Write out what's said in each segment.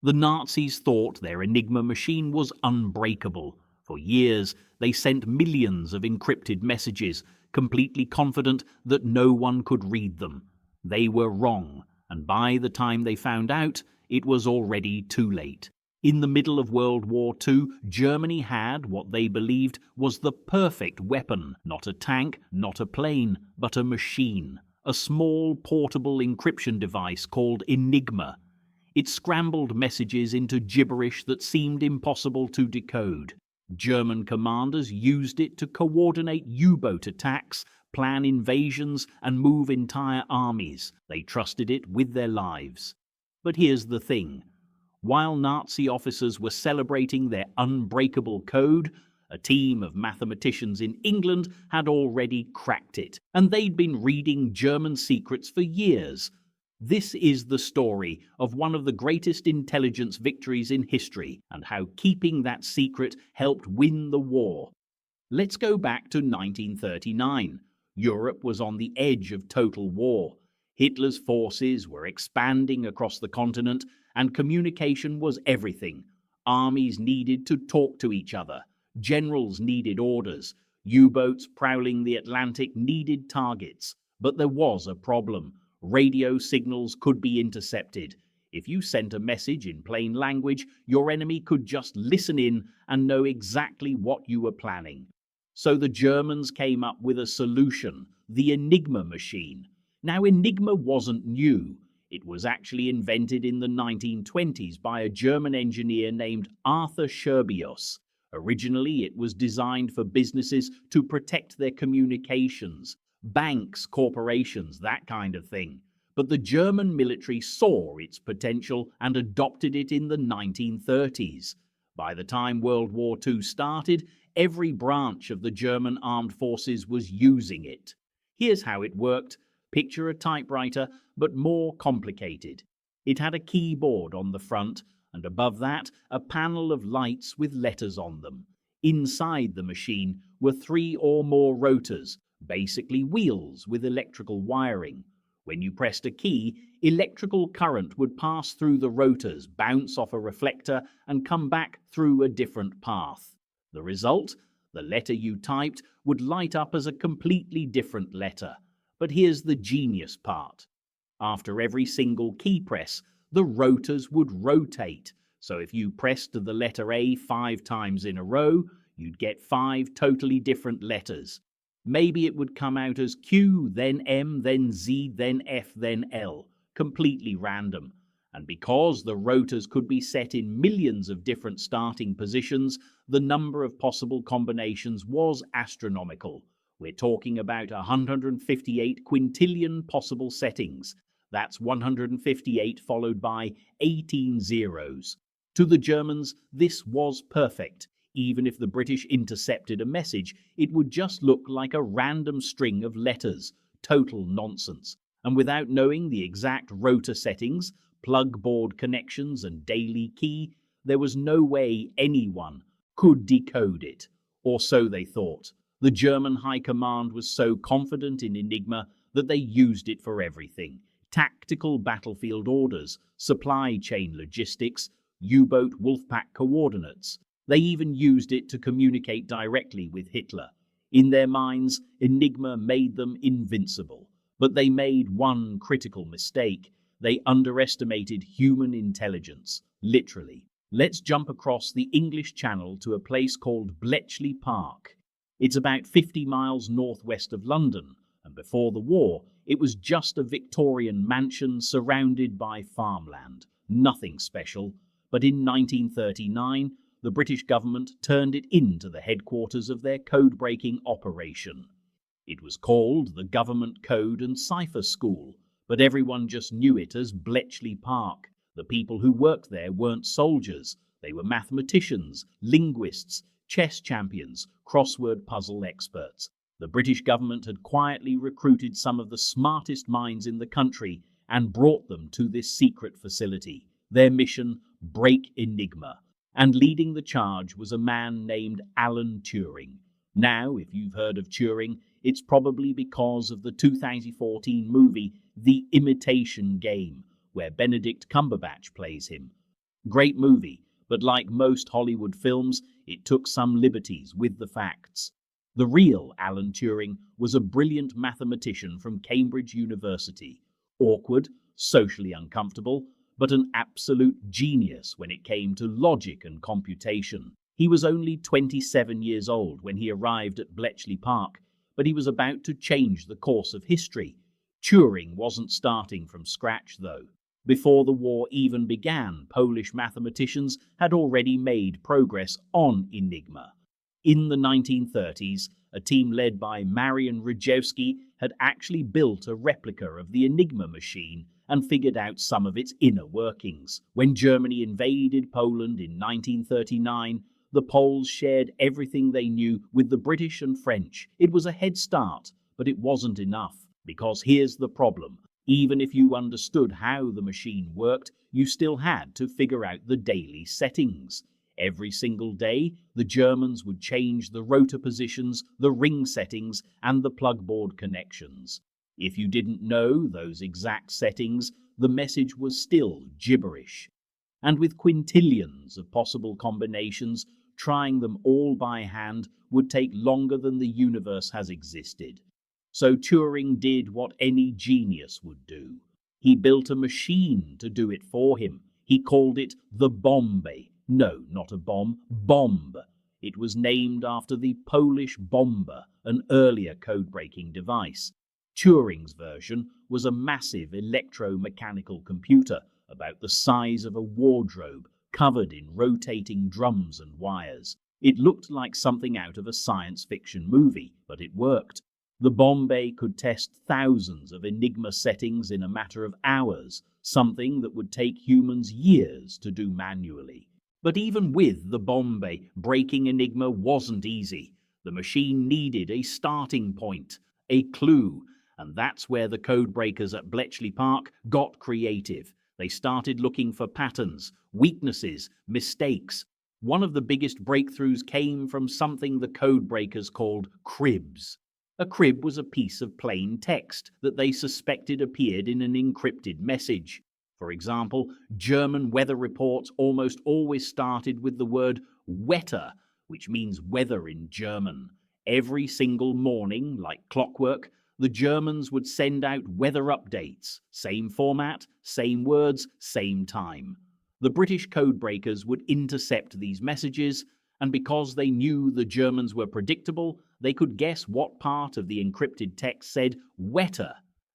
The Nazis thought their Enigma machine was unbreakable. For years, they sent millions of encrypted messages, completely confident that no one could read them. They were wrong, and by the time they found out, it was already too late. In the middle of World War II, Germany had what they believed was the perfect weapon. Not a tank, not a plane, but a machine. A small, portable encryption device called Enigma. It scrambled messages into gibberish that seemed impossible to decode. German commanders used it to coordinate U-boat attacks, plan invasions, and move entire armies. They trusted it with their lives. But here's the thing. While Nazi officers were celebrating their unbreakable code, a team of mathematicians in England had already cracked it, and they'd been reading German secrets for years. This is the story of one of the greatest intelligence victories in history, and how keeping that secret helped win the war. Let's go back to 1939. Europe was on the edge of total war. Hitler's forces were expanding across the continent, and communication was everything. Armies needed to talk to each other. Generals needed orders. U-boats prowling the Atlantic needed targets. But there was a problem. Radio signals could be intercepted. If you sent a message in plain language, your enemy could just listen in and know exactly what you were planning. So the Germans came up with a solution, the Enigma machine. Now, Enigma wasn't new. It was actually invented in the 1920s by a German engineer named Arthur Scherbius. Originally, it was designed for businesses to protect their communications, banks, corporations, that kind of thing. But the German military saw its potential and adopted it in the 1930s. By the time World War II started, every branch of the German armed forces was using it. Here's how it worked. Picture a typewriter, but more complicated. It had a keyboard on the front, and above that, a panel of lights with letters on them. Inside the machine were 3 or more rotors, basically wheels with electrical wiring. When you pressed a key, electrical current would pass through the rotors, bounce off a reflector, and come back through a different path. The result? The letter you typed would light up as a completely different letter. But here's the genius part. After every single key press, the rotors would rotate. So if you pressed the letter A 5 times in a row, you'd get 5 totally different letters. Maybe it would come out as Q, then M, then Z, then F, then L. Completely random. And because the rotors could be set in millions of different starting positions, the number of possible combinations was astronomical. We're talking about 158 quintillion possible settings. That's 158 followed by 18 zeros. To the Germans, this was perfect. Even if the British intercepted a message, it would just look like a random string of letters. Total nonsense. And without knowing the exact rotor settings, plug board connections, and daily key, there was no way anyone could decode it. Or so they thought. The German High Command was so confident in Enigma that they used it for everything. Tactical battlefield orders, supply chain logistics, U-boat Wolfpack coordinates. They even used it to communicate directly with Hitler. In their minds, Enigma made them invincible. But they made one critical mistake. They underestimated human intelligence, literally. Let's jump across the English Channel to a place called Bletchley Park. It's about 50 miles northwest of London, and before the war, it was just a Victorian mansion surrounded by farmland. Nothing special, but in 1939, the British government turned it into the headquarters of their code-breaking operation. It was called the Government Code and Cipher School, but everyone just knew it as Bletchley Park. The people who worked there weren't soldiers. They were mathematicians, linguists, chess champions, crossword puzzle experts. The British government had quietly recruited some of the smartest minds in the country and brought them to this secret facility. Their mission, break Enigma. And leading the charge was a man named Alan Turing. Now, if you've heard of Turing, it's probably because of the 2014 movie The Imitation Game, where Benedict Cumberbatch plays him. Great movie, but like most Hollywood films, it took some liberties with the facts. The real Alan Turing was a brilliant mathematician from Cambridge University. Awkward, socially uncomfortable, but an absolute genius when it came to logic and computation. He was only 27 years old when he arrived at Bletchley Park, but he was about to change the course of history. Turing wasn't starting from scratch, though. Before the war even began, Polish mathematicians had already made progress on Enigma. In the 1930s, a team led by Marian Rejewski had actually built a replica of the Enigma machine and figured out some of its inner workings. When Germany invaded Poland in 1939, the Poles shared everything they knew with the British and French. It was a head start, but it wasn't enough, because here's the problem. Even if you understood how the machine worked, you still had to figure out the daily settings. Every single day, the Germans would change the rotor positions, the ring settings, and the plugboard connections. If you didn't know those exact settings, the message was still gibberish. And with quintillions of possible combinations, trying them all by hand would take longer than the universe has existed. So Turing did what any genius would do. He built a machine to do it for him. He called it the Bombay. No, not a bomb, bomb. It was named after the Polish bomber, an earlier code-breaking device. Turing's version was a massive electromechanical computer about the size of a wardrobe, covered in rotating drums and wires. It looked like something out of a science fiction movie, but it worked. The Bombay could test thousands of Enigma settings in a matter of hours, something that would take humans years to do manually. But even with the Bombay, breaking Enigma wasn't easy. The machine needed a starting point, a clue, and that's where the codebreakers at Bletchley Park got creative. They started looking for patterns, weaknesses, mistakes. One of the biggest breakthroughs came from something the codebreakers called cribs. A crib was a piece of plain text that they suspected appeared in an encrypted message. For example, German weather reports almost always started with the word Wetter, which means weather in German. Every single morning, like clockwork, the Germans would send out weather updates. Same format, same words, same time. The British codebreakers would intercept these messages, and because they knew the Germans were predictable, they could guess what part of the encrypted text said Wetter.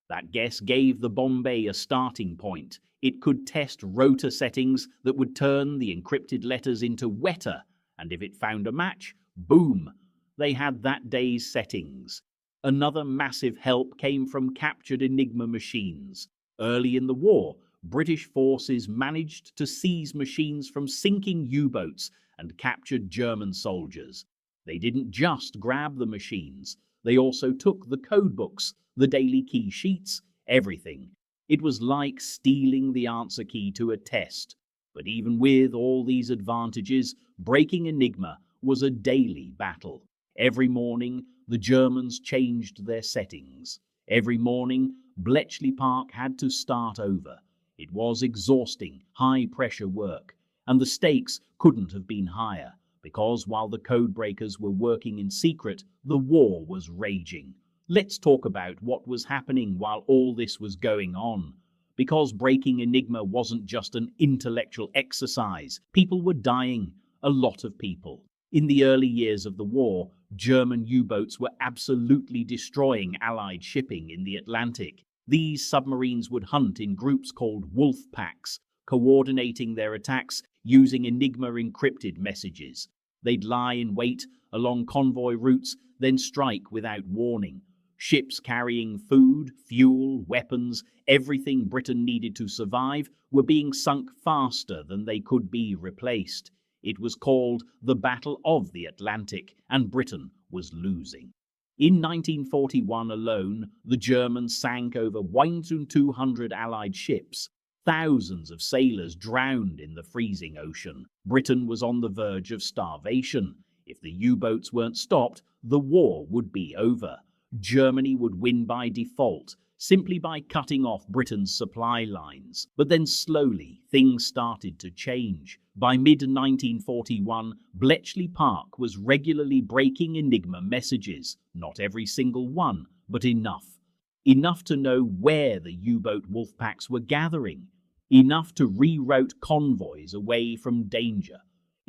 That guess gave the Bombay a starting point. It could test rotor settings that would turn the encrypted letters into Wetter, and if it found a match, boom, they had that day's settings. Another massive help came from captured Enigma machines. Early in the war, British forces managed to seize machines from sinking U-boats and captured German soldiers. They didn't just grab the machines, they also took the codebooks, the daily key sheets, everything. It was like stealing the answer key to a test. But even with all these advantages, breaking Enigma was a daily battle. Every morning, the Germans changed their settings. Every morning, Bletchley Park had to start over. It was exhausting, high-pressure work, and the stakes couldn't have been higher, because while the codebreakers were working in secret, the war was raging. Let's talk about what was happening while all this was going on. Because breaking Enigma wasn't just an intellectual exercise, people were dying, a lot of people. In the early years of the war, German U-boats were absolutely destroying Allied shipping in the Atlantic. These submarines would hunt in groups called wolf packs, coordinating their attacks using Enigma encrypted messages. They'd lie in wait along convoy routes, then strike without warning. Ships carrying food, fuel, weapons, everything Britain needed to survive were being sunk faster than they could be replaced. It was called the Battle of the Atlantic, and Britain was losing. In 1941 alone, the Germans sank over 1,200 Allied ships. Thousands of sailors drowned in the freezing ocean. Britain was on the verge of starvation. If the U-boats weren't stopped, the war would be over. Germany would win by default. simply by cutting off Britain's supply lines. But then slowly, things started to change. By mid-1941, Bletchley Park was regularly breaking Enigma messages, not every single one, but enough. Enough to know where the U-boat wolf packs were gathering, enough to reroute convoys away from danger,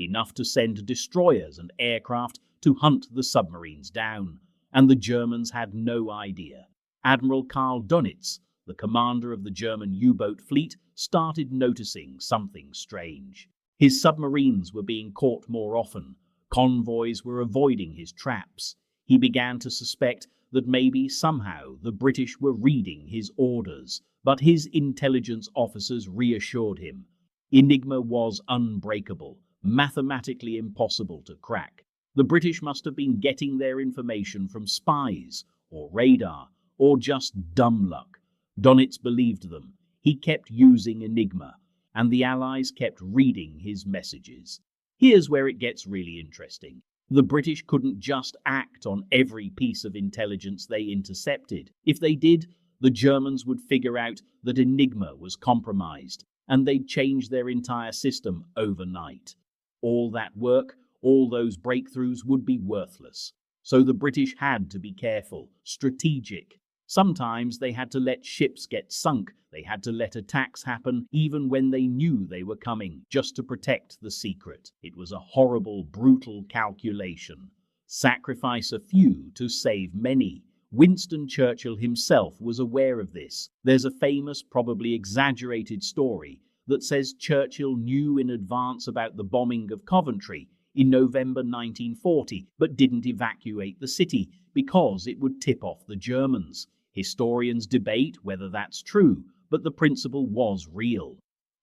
enough to send destroyers and aircraft to hunt the submarines down. And the Germans had no idea. Admiral Karl Dönitz, the commander of the German U-boat fleet, started noticing something strange. His submarines were being caught more often. Convoys were avoiding his traps. He began to suspect that maybe somehow the British were reading his orders, but his intelligence officers reassured him. Enigma was unbreakable, mathematically impossible to crack. The British must have been getting their information from spies, or radar, or just dumb luck. Dönitz believed them. He kept using Enigma, and the Allies kept reading his messages. Here's where it gets really interesting. The British couldn't just act on every piece of intelligence they intercepted. If they did, the Germans would figure out that Enigma was compromised, and they'd change their entire system overnight. All that work, all those breakthroughs would be worthless. So the British had to be careful, strategic. Sometimes they had to let ships get sunk. They had to let attacks happen even when they knew they were coming, just to protect the secret. It was a horrible, brutal calculation. Sacrifice a few to save many. Winston Churchill himself was aware of this. There's a famous, probably exaggerated story that says Churchill knew in advance about the bombing of Coventry in November 1940, but didn't evacuate the city because it would tip off the Germans. Historians debate whether that's true, but the principle was real.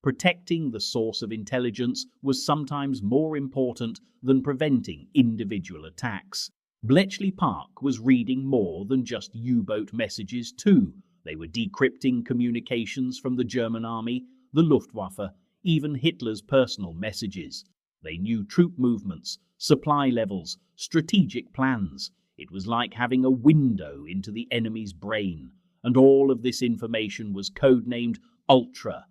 Protecting the source of intelligence was sometimes more important than preventing individual attacks. Bletchley Park was reading more than just U-boat messages too. They were decrypting communications from the German army, the Luftwaffe, even Hitler's personal messages. They knew troop movements, supply levels, strategic plans. It was like having a window into the enemy's brain, and all of this information was codenamed Ultra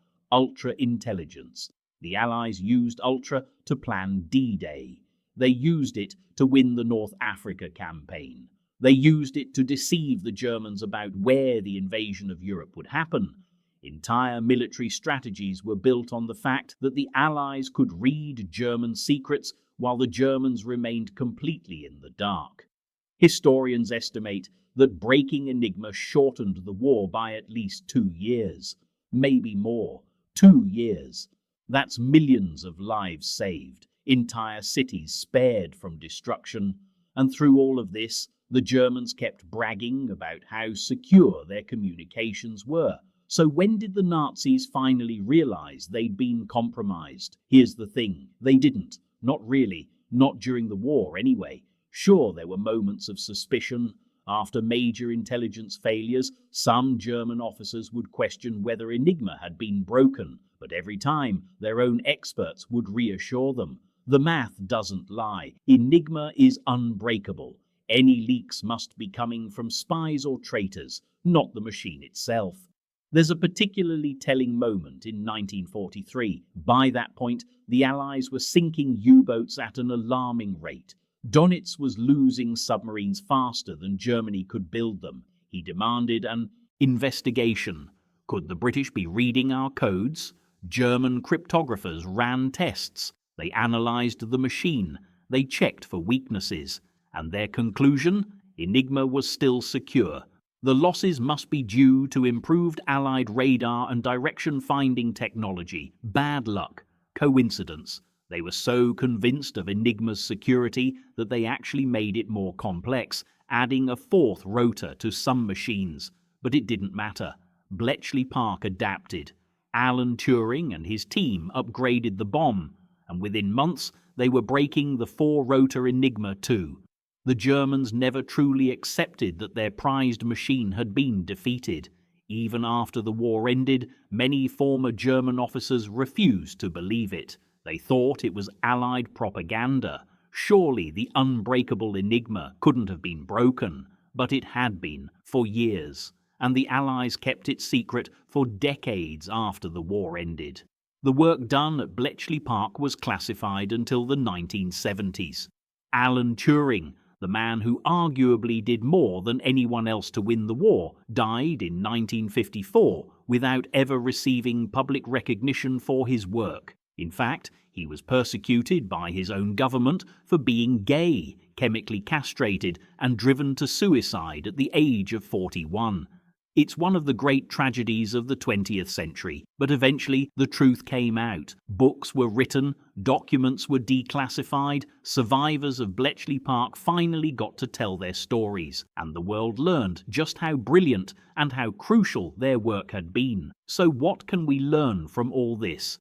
Intelligence. The Allies used Ultra to plan D-Day. They used it to win the North Africa campaign. They used it to deceive the Germans about where the invasion of Europe would happen. Entire military strategies were built on the fact that the Allies could read German secrets while the Germans remained completely in the dark. Historians estimate that breaking Enigma shortened the war by at least 2 years, maybe more. 2 years. That's millions of lives saved, entire cities spared from destruction, and through all of this, the Germans kept bragging about how secure their communications were. So when did the Nazis finally realize they'd been compromised? Here's the thing, they didn't. Not really. Not during the war, anyway. Sure, there were moments of suspicion. After major intelligence failures, some German officers would question whether Enigma had been broken, but every time, their own experts would reassure them. The math doesn't lie. Enigma is unbreakable. Any leaks must be coming from spies or traitors, not the machine itself. There's a particularly telling moment in 1943. By that point, the Allies were sinking U-boats at an alarming rate. Dönitz was losing submarines faster than Germany could build them. He demanded an investigation. Could the British be reading our codes? German cryptographers ran tests. They analyzed the machine. They checked for weaknesses. And their conclusion? Enigma was still secure. The losses must be due to improved Allied radar and direction-finding technology. Bad luck. Coincidence. They were so convinced of Enigma's security that they actually made it more complex, adding a 4th rotor to some machines. But it didn't matter. Bletchley Park adapted. Alan Turing and his team upgraded the bomb, and within months they were breaking the 4-rotor Enigma too. The Germans never truly accepted that their prized machine had been defeated. Even after the war ended, many former German officers refused to believe it. They thought it was Allied propaganda. Surely the unbreakable Enigma couldn't have been broken, but it had been for years. and the Allies kept it secret for decades after the war ended. The work done at Bletchley Park was classified until the 1970s. Alan Turing, the man who arguably did more than anyone else to win the war, died in 1954 without ever receiving public recognition for his work. In fact, he was persecuted by his own government for being gay, chemically castrated, and driven to suicide at the age of 41. It's one of the great tragedies of the 20th century, but eventually the truth came out. Books were written, documents were declassified, survivors of Bletchley Park finally got to tell their stories, and the world learned just how brilliant and how crucial their work had been. So what can we learn from all this?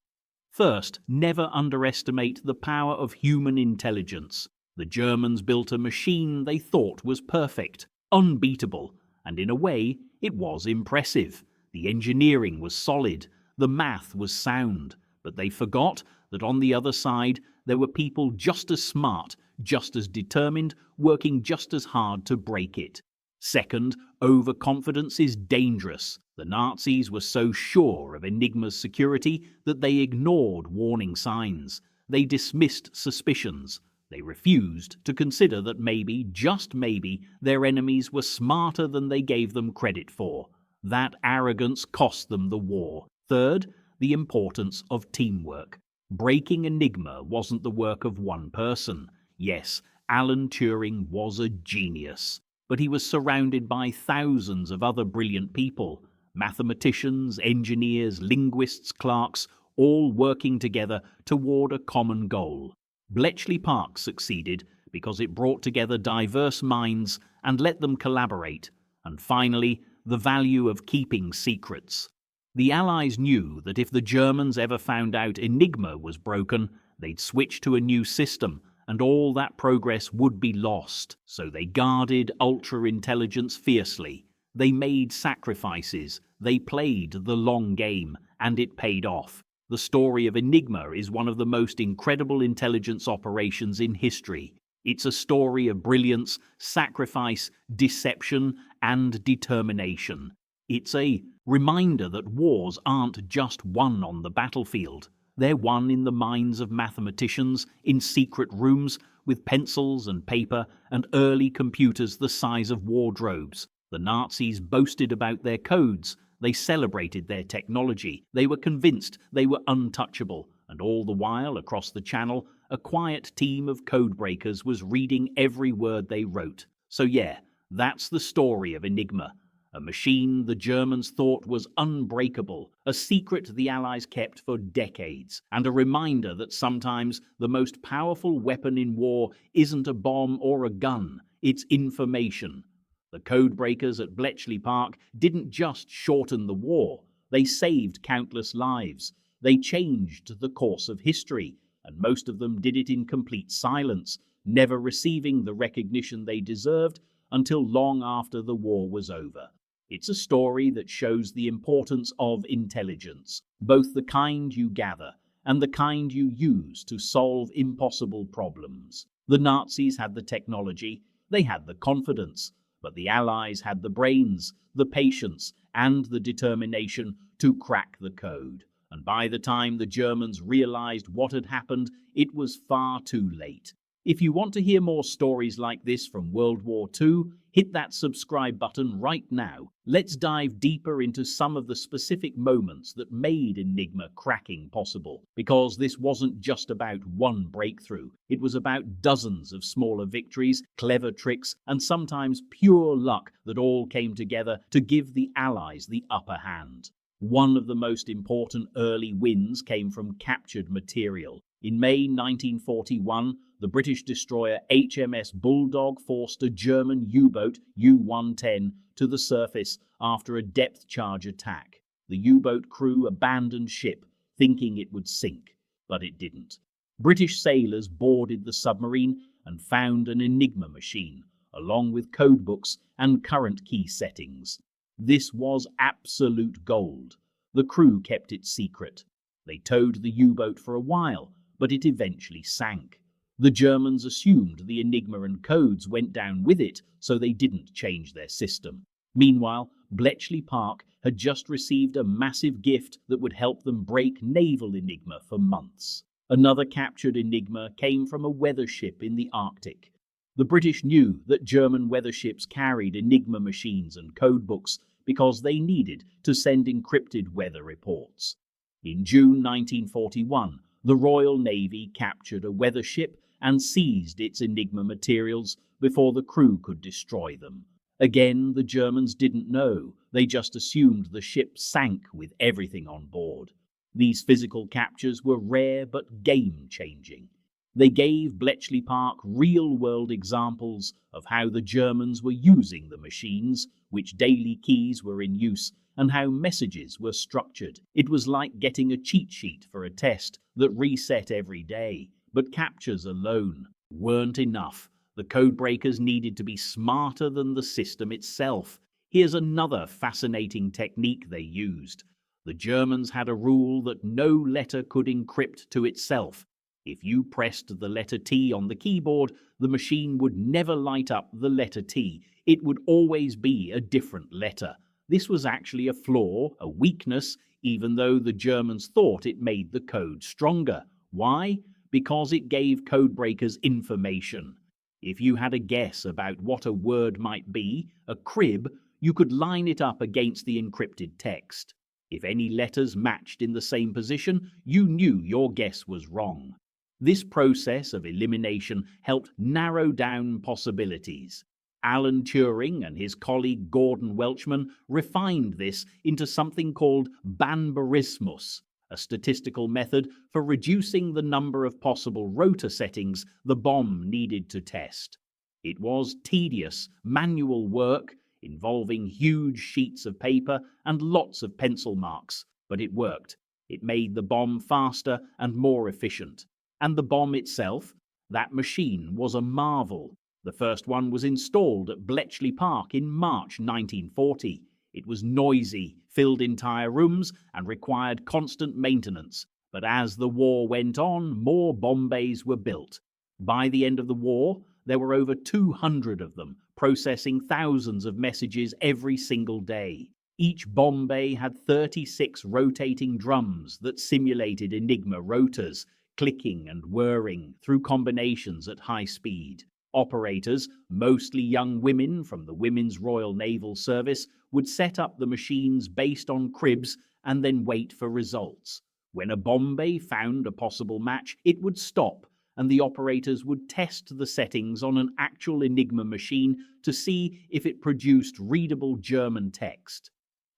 First, never underestimate the power of human intelligence. The Germans built a machine they thought was perfect, unbeatable, and in a way, it was impressive. The engineering was solid, the math was sound, but they forgot that on the other side there were people just as smart, just as determined, working just as hard to break it. Second, overconfidence is dangerous. The Nazis were so sure of Enigma's security that they ignored warning signs. They dismissed suspicions. They refused to consider that maybe, just maybe, their enemies were smarter than they gave them credit for. That arrogance cost them the war. Third, the importance of teamwork. Breaking Enigma wasn't the work of one person. Yes, Alan Turing was a genius, but he was surrounded by thousands of other brilliant people. Mathematicians, engineers, linguists, clerks, all working together toward a common goal. Bletchley Park succeeded because it brought together diverse minds and let them collaborate. And finally, the value of keeping secrets. The Allies knew that if the Germans ever found out Enigma was broken, they'd switch to a new system, and all that progress would be lost. So they guarded ultra-intelligence fiercely. They made sacrifices. They played the long game, and it paid off. The story of Enigma is one of the most incredible intelligence operations in history. It's a story of brilliance, sacrifice, deception, and determination. It's a reminder that wars aren't just won on the battlefield. They're won in the minds of mathematicians, in secret rooms, with pencils and paper and early computers the size of wardrobes. The Nazis boasted about their codes. They celebrated their technology. They were convinced they were untouchable. And all the while, across the channel, a quiet team of codebreakers was reading every word they wrote. So yeah, that's the story of Enigma. A machine the Germans thought was unbreakable, a secret the Allies kept for decades, and a reminder that sometimes the most powerful weapon in war isn't a bomb or a gun, it's information. The codebreakers at Bletchley Park didn't just shorten the war, they saved countless lives. They changed the course of history, and most of them did it in complete silence, never receiving the recognition they deserved until long after the war was over. It's a story that shows the importance of intelligence, both the kind you gather and the kind you use to solve impossible problems. The Nazis had the technology, they had the confidence, but the Allies had the brains, the patience, and the determination to crack the code. And by the time the Germans realized what had happened, it was far too late. If you want to hear more stories like this from World War II, hit that subscribe button right now. Let's dive deeper into some of the specific moments that made Enigma cracking possible. Because this wasn't just about one breakthrough. It was about dozens of smaller victories, clever tricks, and sometimes pure luck that all came together to give the Allies the upper hand. One of the most important early wins came from captured material. In May 1941, the British destroyer HMS Bulldog forced a German U-boat, U-110, to the surface after a depth-charge attack. The U-boat crew abandoned ship, thinking it would sink, but it didn't. British sailors boarded the submarine and found an Enigma machine, along with codebooks and current key settings. This was absolute gold. The crew kept it secret. They towed the U-boat for a while, but it eventually sank. The Germans assumed the Enigma and codes went down with it, so they didn't change their system. Meanwhile, Bletchley Park had just received a massive gift that would help them break naval Enigma for months. Another captured Enigma came from a weather ship in the Arctic. The British knew that German weather ships carried Enigma machines and codebooks because they needed to send encrypted weather reports. In June 1941, the Royal Navy captured a weather ship and seized its Enigma materials before the crew could destroy them. Again, the Germans didn't know. They just assumed the ship sank with everything on board. These physical captures were rare but game-changing. They gave Bletchley Park real-world examples of how the Germans were using the machines, which daily keys were in use, and how messages were structured. It was like getting a cheat sheet for a test that reset every day. But captures alone weren't enough. The codebreakers needed to be smarter than the system itself. Here's another fascinating technique they used. The Germans had a rule that no letter could encrypt to itself. If you pressed the letter T on the keyboard, the machine would never light up the letter T. It would always be a different letter. This was actually a flaw, a weakness, even though the Germans thought it made the code stronger. Why? Because it gave codebreakers information. If you had a guess about what a word might be, a crib, you could line it up against the encrypted text. If any letters matched in the same position, you knew your guess was wrong. This process of elimination helped narrow down possibilities. Alan Turing and his colleague Gordon Welchman refined this into something called banbarismus, a statistical method for reducing the number of possible rotor settings the bomb needed to test. It was tedious, manual work involving huge sheets of paper and lots of pencil marks, but it worked. It made the bomb faster and more efficient. And the bomb itself, that machine was a marvel. The first one was installed at Bletchley Park in March 1940. It was noisy, filled entire rooms, and required constant maintenance. But as the war went on, more bomb bays were built. By the end of the war, there were over 200 of them, processing thousands of messages every single day. Each bomb bay had 36 rotating drums that simulated Enigma rotors, clicking and whirring through combinations at high speed. Operators, mostly young women from the Women's Royal Naval Service, would set up the machines based on cribs and then wait for results. When a bomb bay found a possible match, it would stop, and the operators would test the settings on an actual Enigma machine to see if it produced readable German text.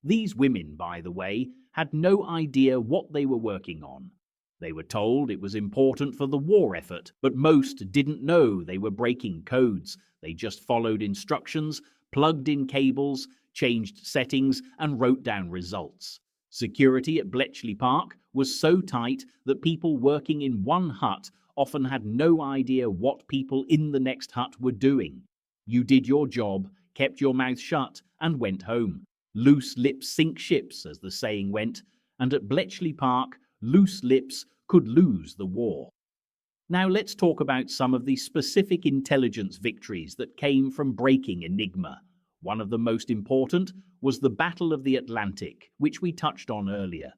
These women, by the way, had no idea what they were working on. They were told it was important for the war effort, but most didn't know they were breaking codes. They just followed instructions, plugged in cables, changed settings, and wrote down results. Security at Bletchley Park was so tight that people working in one hut often had no idea what people in the next hut were doing. You did your job, kept your mouth shut, and went home. Loose lips sink ships, as the saying went, and at Bletchley Park, loose lips could lose the war. Now let's talk about some of the specific intelligence victories that came from breaking Enigma. One of the most important was the Battle of the Atlantic, which we touched on earlier.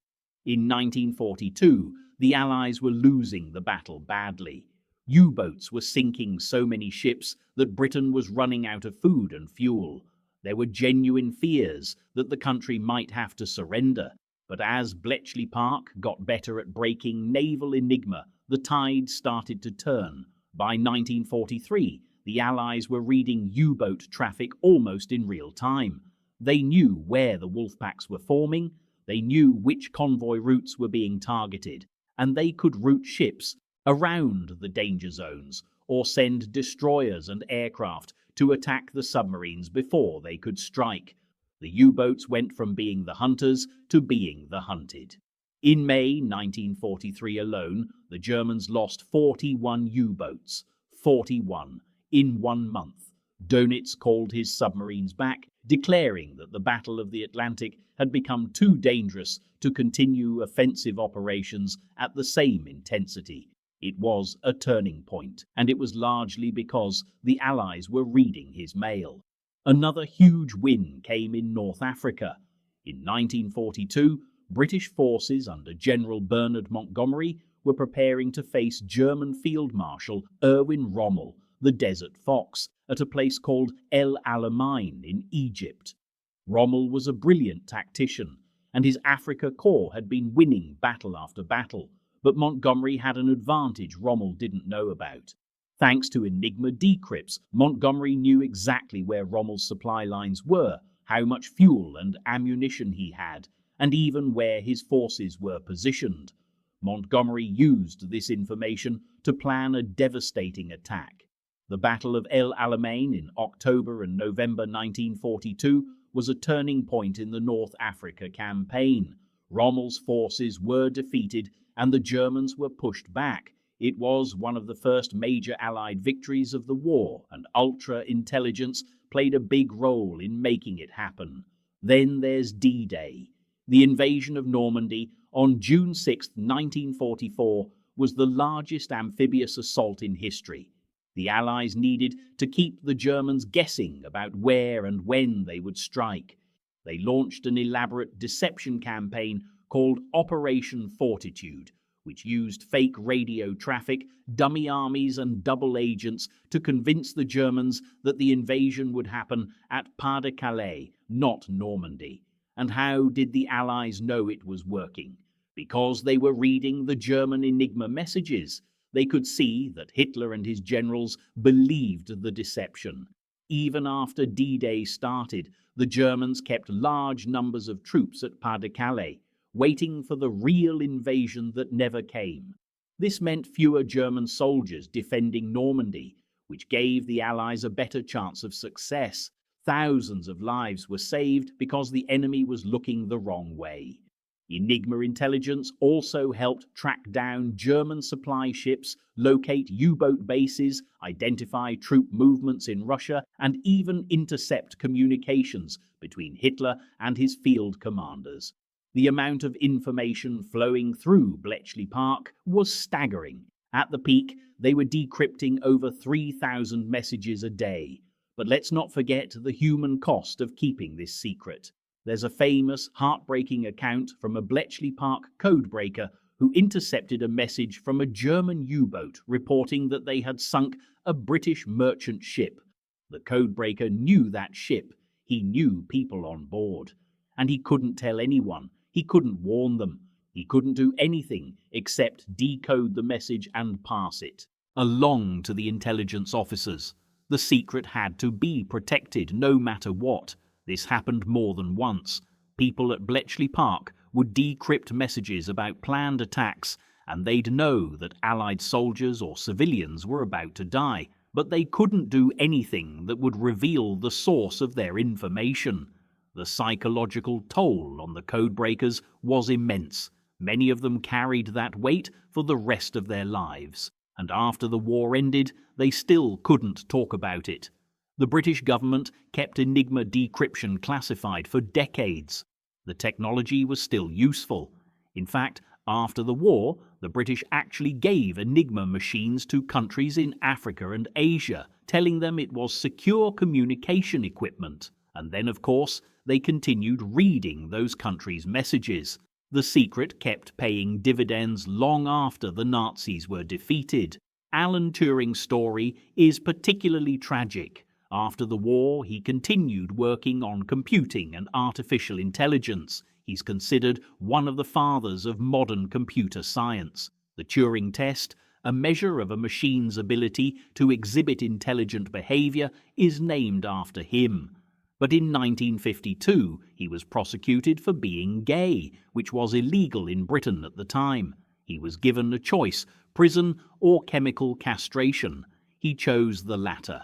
In 1942, the Allies were losing the battle badly. U-boats were sinking so many ships that Britain was running out of food and fuel. There were genuine fears that the country might have to surrender. But as Bletchley Park got better at breaking naval Enigma, the tide started to turn. By 1943, the Allies were reading U-boat traffic almost in real time. They knew where the wolf packs were forming, they knew which convoy routes were being targeted, and they could route ships around the danger zones or send destroyers and aircraft to attack the submarines before they could strike. The U-boats went from being the hunters to being the hunted. In May 1943 alone, the Germans lost 41 U-boats. 41 in 1 month. Dönitz called his submarines back, declaring that the Battle of the Atlantic had become too dangerous to continue offensive operations at the same intensity. It was a turning point, and it was largely because the Allies were reading his mail. Another huge win came in North Africa. In 1942, British forces under General Bernard Montgomery were preparing to face German Field Marshal Erwin Rommel, the Desert Fox, at a place called El Alamein in Egypt. Rommel was a brilliant tactician, and his Afrika Korps had been winning battle after battle, but Montgomery had an advantage Rommel didn't know about. Thanks to Enigma decrypts, Montgomery knew exactly where Rommel's supply lines were, how much fuel and ammunition he had, and even where his forces were positioned. Montgomery used this information to plan a devastating attack. The Battle of El Alamein in October and November 1942 was a turning point in the North Africa campaign. Rommel's forces were defeated and the Germans were pushed back. It was one of the first major Allied victories of the war, and ultra-intelligence played a big role in making it happen. Then there's D-Day. The invasion of Normandy on June 6, 1944, was the largest amphibious assault in history. The Allies needed to keep the Germans guessing about where and when they would strike. They launched an elaborate deception campaign called Operation Fortitude, which used fake radio traffic, dummy armies and double agents to convince the Germans that the invasion would happen at Pas-de-Calais, not Normandy. And how did the Allies know it was working? Because they were reading the German Enigma messages. They could see that Hitler and his generals believed the deception. Even after D-Day started, the Germans kept large numbers of troops at Pas-de-Calais, waiting for the real invasion that never came. This meant fewer German soldiers defending Normandy, which gave the Allies a better chance of success. Thousands of lives were saved because the enemy was looking the wrong way. Enigma intelligence also helped track down German supply ships, locate U-boat bases, identify troop movements in Russia, and even intercept communications between Hitler and his field commanders. The amount of information flowing through Bletchley Park was staggering. At the peak, they were decrypting over 3,000 messages a day. But let's not forget the human cost of keeping this secret. There's a famous, heartbreaking account from a Bletchley Park codebreaker who intercepted a message from a German U-boat reporting that they had sunk a British merchant ship. The codebreaker knew that ship. He knew people on board. And he couldn't tell anyone. He couldn't warn them. He couldn't do anything except decode the message and pass it along to the intelligence officers. The secret had to be protected no matter what. This happened more than once. People at Bletchley Park would decrypt messages about planned attacks, and they'd know that Allied soldiers or civilians were about to die, but they couldn't do anything that would reveal the source of their information. The psychological toll on the codebreakers was immense. Many of them carried that weight for the rest of their lives, and after the war ended, they still couldn't talk about it. The British government kept Enigma decryption classified for decades. The technology was still useful. In fact, after the war, the British actually gave Enigma machines to countries in Africa and Asia, telling them it was secure communication equipment. And then, of course, they continued reading those countries' messages. The secret kept paying dividends long after the Nazis were defeated. Alan Turing's story is particularly tragic. After the war, he continued working on computing and artificial intelligence. He's considered one of the fathers of modern computer science. The Turing test, a measure of a machine's ability to exhibit intelligent behavior, is named after him. But in 1952, he was prosecuted for being gay, which was illegal in Britain at the time. He was given a choice, prison or chemical castration. He chose the latter.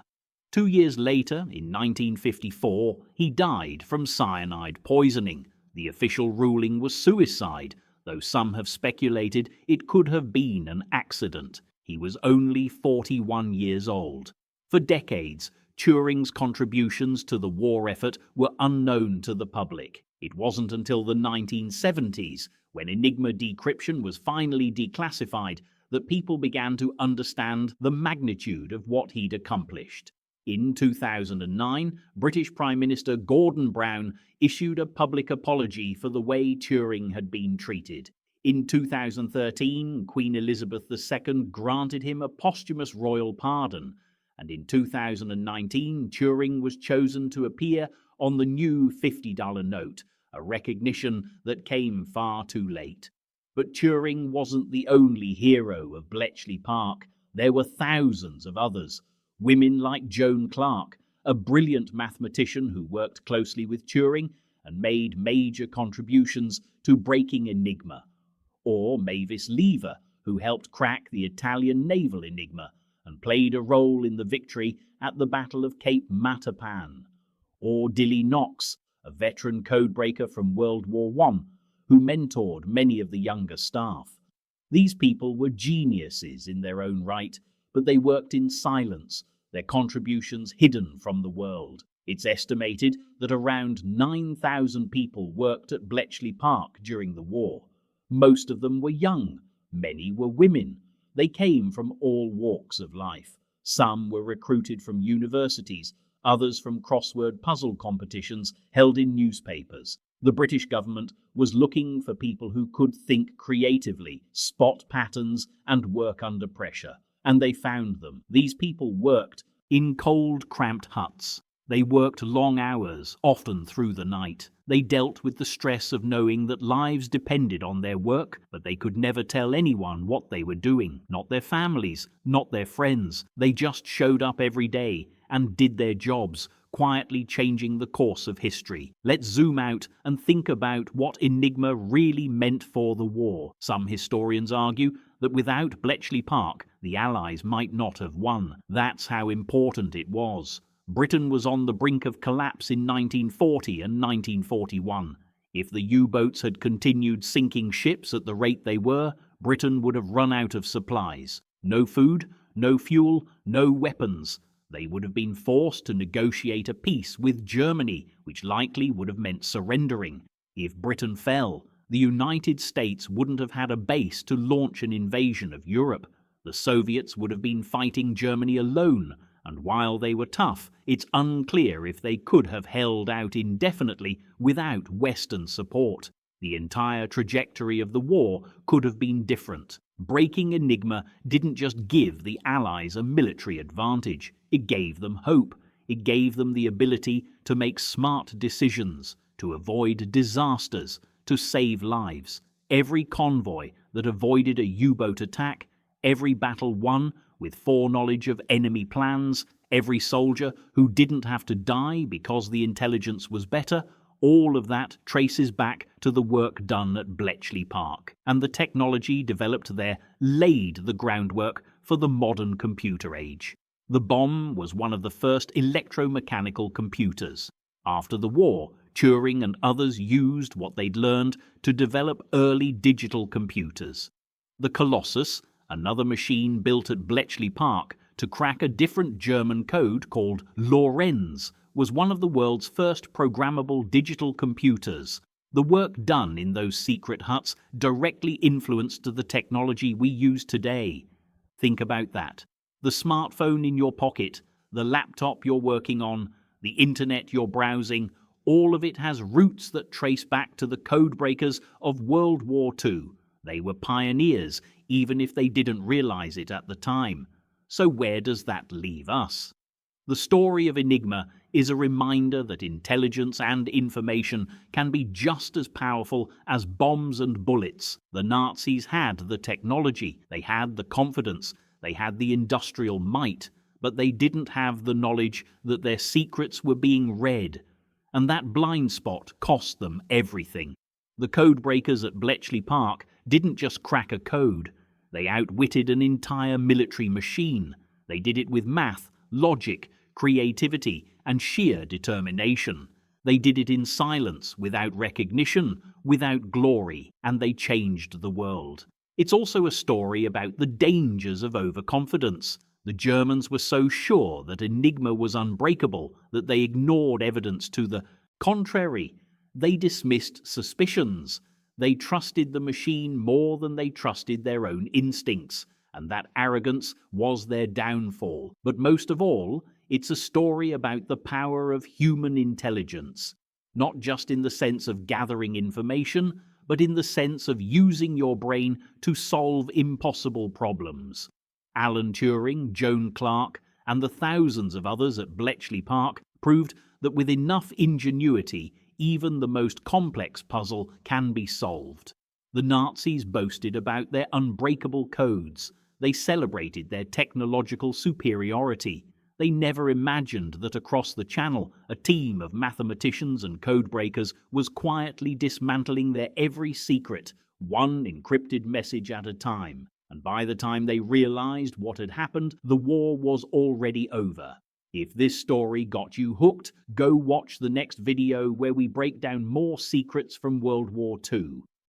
2 years later, in 1954, he died from cyanide poisoning. The official ruling was suicide, though some have speculated it could have been an accident. He was only 41 years old. For decades, Turing's contributions to the war effort were unknown to the public. It wasn't until the 1970s, when Enigma decryption was finally declassified, that people began to understand the magnitude of what he'd accomplished. In 2009, British Prime Minister Gordon Brown issued a public apology for the way Turing had been treated. In 2013, Queen Elizabeth II granted him a posthumous royal pardon, and in 2019, Turing was chosen to appear on the new $50 note, a recognition that came far too late. But Turing wasn't the only hero of Bletchley Park. There were thousands of others. Women like Joan Clarke, a brilliant mathematician who worked closely with Turing and made major contributions to breaking Enigma. Or Mavis Lever, who helped crack the Italian naval Enigma and played a role in the victory at the Battle of Cape Matapan. Or Dilly Knox, a veteran codebreaker from World War I, who mentored many of the younger staff. These people were geniuses in their own right, but they worked in silence, their contributions hidden from the world. It's estimated that around 9,000 people worked at Bletchley Park during the war. Most of them were young, many were women. They came from all walks of life. Some were recruited from universities, others from crossword puzzle competitions held in newspapers. The British government was looking for people who could think creatively, spot patterns, and work under pressure. And they found them. These people worked in cold, cramped huts. They worked long hours, often through the night. They dealt with the stress of knowing that lives depended on their work, but they could never tell anyone what they were doing. Not their families, not their friends. They just showed up every day and did their jobs, quietly changing the course of history. Let's zoom out and think about what Enigma really meant for the war. Some historians argue that without Bletchley Park, the Allies might not have won. That's how important it was. Britain was on the brink of collapse in 1940 and 1941. If the U-boats had continued sinking ships at the rate they were, Britain would have run out of supplies. No food, no fuel, no weapons. They would have been forced to negotiate a peace with Germany, which likely would have meant surrendering. If Britain fell, the United States wouldn't have had a base to launch an invasion of Europe. The Soviets would have been fighting Germany alone, and while they were tough, it's unclear if they could have held out indefinitely without Western support. The entire trajectory of the war could have been different. Breaking Enigma didn't just give the Allies a military advantage. It gave them hope. It gave them the ability to make smart decisions, to avoid disasters, to save lives. Every convoy that avoided a U-boat attack, every battle won with foreknowledge of enemy plans, every soldier who didn't have to die because the intelligence was better, all of that traces back to the work done at Bletchley Park. And the technology developed there laid the groundwork for the modern computer age. The bomb was one of the first electromechanical computers. After the war, Turing and others used what they'd learned to develop early digital computers. The Colossus, another machine built at Bletchley Park to crack a different German code called Lorenz, was one of the world's first programmable digital computers. The work done in those secret huts directly influenced the technology we use today. Think about that. The smartphone in your pocket, the laptop you're working on, the internet you're browsing, all of it has roots that trace back to the codebreakers of World War II. They were pioneers, even if they didn't realize it at the time. So where does that leave us? The story of Enigma is a reminder that intelligence and information can be just as powerful as bombs and bullets. The Nazis had the technology, they had the confidence, they had the industrial might, but they didn't have the knowledge that their secrets were being read. And that blind spot cost them everything. The codebreakers at Bletchley Park didn't just crack a code. They outwitted an entire military machine. They did it with math, logic, creativity, and sheer determination. They did it in silence, without recognition, without glory, and they changed the world. It's also a story about the dangers of overconfidence. The Germans were so sure that Enigma was unbreakable that they ignored evidence to the contrary. They dismissed suspicions. They trusted the machine more than they trusted their own instincts. and that arrogance was their downfall. But most of all, it's a story about the power of human intelligence, not just in the sense of gathering information, but in the sense of using your brain to solve impossible problems. Alan Turing, Joan Clarke, and the thousands of others at Bletchley Park proved that with enough ingenuity, even the most complex puzzle can be solved. The Nazis boasted about their unbreakable codes. They celebrated their technological superiority. They never imagined that across the Channel, a team of mathematicians and codebreakers was quietly dismantling their every secret, one encrypted message at a time. And by the time they realized what had happened, the war was already over. If this story got you hooked, go watch the next video where we break down more secrets from World War II.